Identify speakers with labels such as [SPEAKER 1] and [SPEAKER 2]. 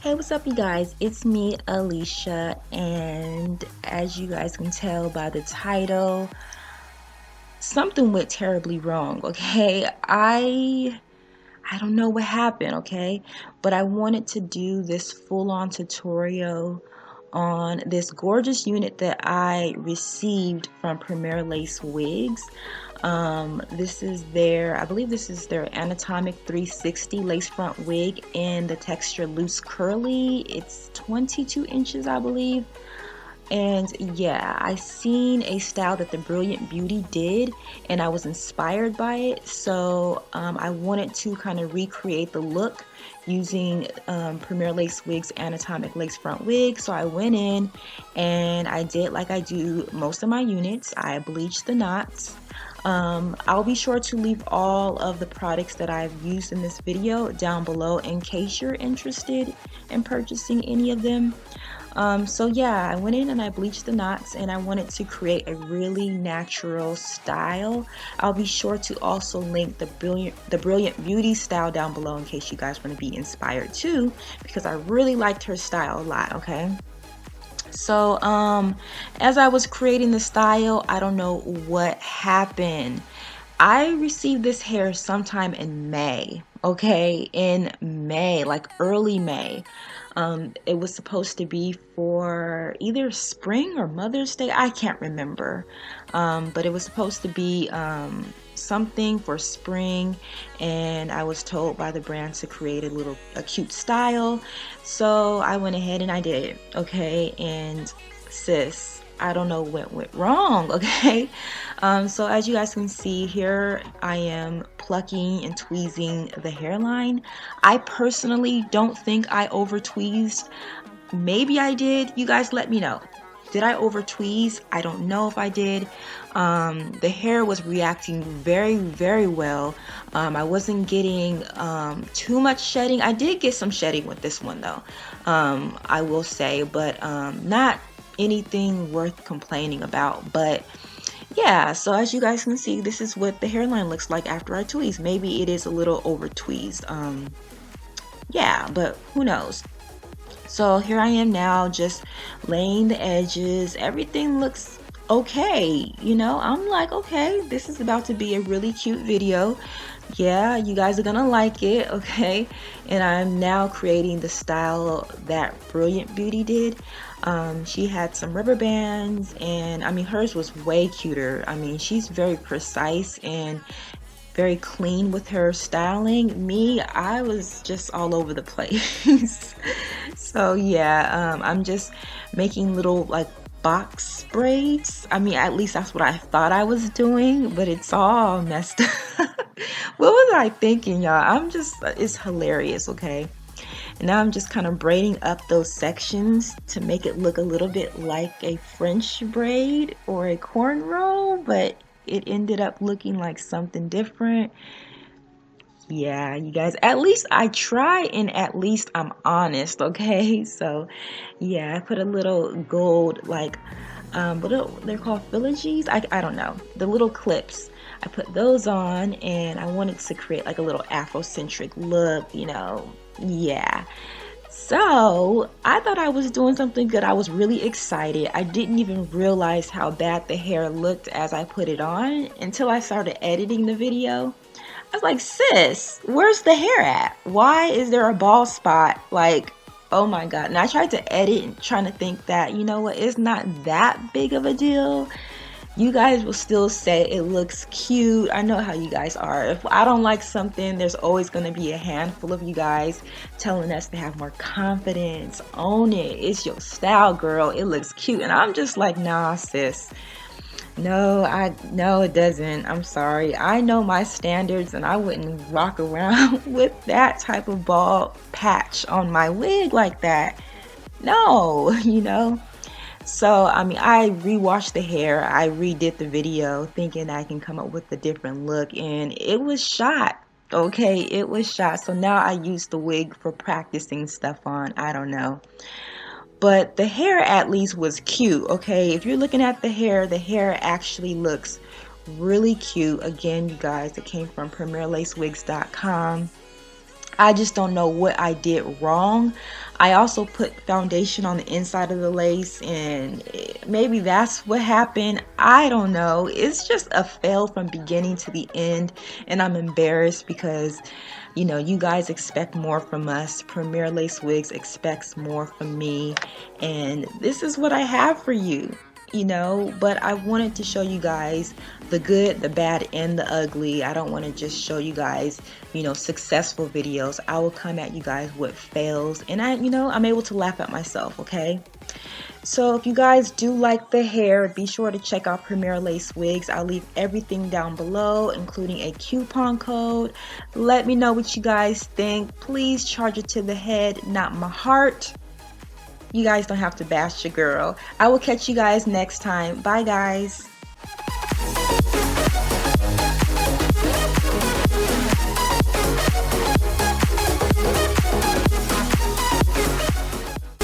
[SPEAKER 1] Hey, what's up, you guys? It's me, Alicia, and as you guys can tell by the title, something went terribly wrong, okay? I don't know what happened, okay? But I wanted to do this full-on tutorial on this gorgeous unit that I received from Premier Lace Wigs. This is their, I believe this is their anatomic 360 lace front wig in the texture loose curly. It's 22 inches, I believe. And yeah, I seen a style that the Brilliant Beauty did, and I was inspired by it. So I wanted to kind of recreate the look using Premier Lace Wigs anatomic lace front wig. So I went in and I did like I do most of my units. I bleached the knots. I'll be sure to leave all of the products that I've used in this video down below in case you're interested in purchasing any of them. So yeah, I went in and I bleached the knots, and I wanted to create a really natural style. I'll be sure to also link the Brilliant Beauty style down below in case you guys want to be inspired too, because I really liked her style a lot, okay? So as I was creating the style, I don't know what happened. I received this hair sometime in May, okay? In May, like early May. It was supposed to be for either spring or Mother's Day. I can't remember. But it was supposed to be something for spring, and I was told by the brand to create a cute style. So I went ahead and I did it, okay? And sis, I don't know what went wrong, okay? So as you guys can see here, I am plucking and tweezing the hairline. I personally don't think I over tweezed. Maybe I did. You guys let me know. Did I over tweeze? I don't know if I did. The hair was reacting very, very well. I wasn't getting too much shedding. I did get some shedding with this one though, I will say, but not anything worth complaining about. But yeah, so as you guys can see, this is what the hairline looks like after I tweeze. Maybe it is a little over tweezed. Yeah, but who knows. So here I am now, just laying the edges. Everything looks okay, you know. I'm like, okay, this is about to be a really cute video. Yeah, you guys are gonna like it, okay? And I'm now creating the style that Brilliant Beauty did. She had some rubber bands, and I mean, hers was way cuter. I mean, she's very precise and very clean with her styling. Me, I was just all over the place. So yeah, I'm just making little like box braids. I mean, at least that's what I thought I was doing, but it's all messed up. What was I thinking, y'all? It's hilarious, okay? And now I'm just kind of braiding up those sections to make it look a little bit like a French braid or a cornrow, but it ended up looking like something different. Yeah, you guys, at least I try, and at least I'm honest, okay? So yeah, I put a little gold, like they're called filigree. I don't know, the little clips. I put those on, and I wanted to create like a little Afrocentric look, you know. Yeah, so I thought I was doing something good. I was really excited. I didn't even realize how bad the hair looked as I put it on until I started editing the video. I was like, sis, where's the hair at? Why is there a bald spot? Like, oh my God. And I tried to edit and trying to think that, you know what, it's not that big of a deal. You guys will still say it looks cute. I know how you guys are. If I don't like something, there's always going to be a handful of you guys telling us to have more confidence. Own it. It's your style, girl. It looks cute. And I'm just like, nah, sis. No, it doesn't. I'm sorry. I know my standards, and I wouldn't rock around with that type of bald patch on my wig like that. No, you know. So, I mean, I rewashed the hair. I redid the video thinking I can come up with a different look, and it was shot. Okay, it was shot. So now I use the wig for practicing stuff on. I don't know. But the hair at least was cute, okay? If you're looking at the hair actually looks really cute. Again, you guys, it came from PremierLaceWigs.com. I just don't know what I did wrong. I also put foundation on the inside of the lace, and maybe that's what happened. I don't know. It's just a fail from beginning to the end, and I'm embarrassed because, you know, you guys expect more from us. Premier Lace Wigs expects more from me, and this is what I have for you. You know, but I wanted to show you guys the good, the bad, and the ugly. I don't want to just show you guys, you know, successful videos. I will come at you guys with fails, and I'm able to laugh at myself, okay? So if you guys do like the hair, be sure to check out Premier Lace Wigs. I'll leave everything down below, including a coupon code. Let me know what you guys think. Please charge it to the head, not my heart. You guys don't have to bash your girl. I will catch you guys next time. Bye, guys.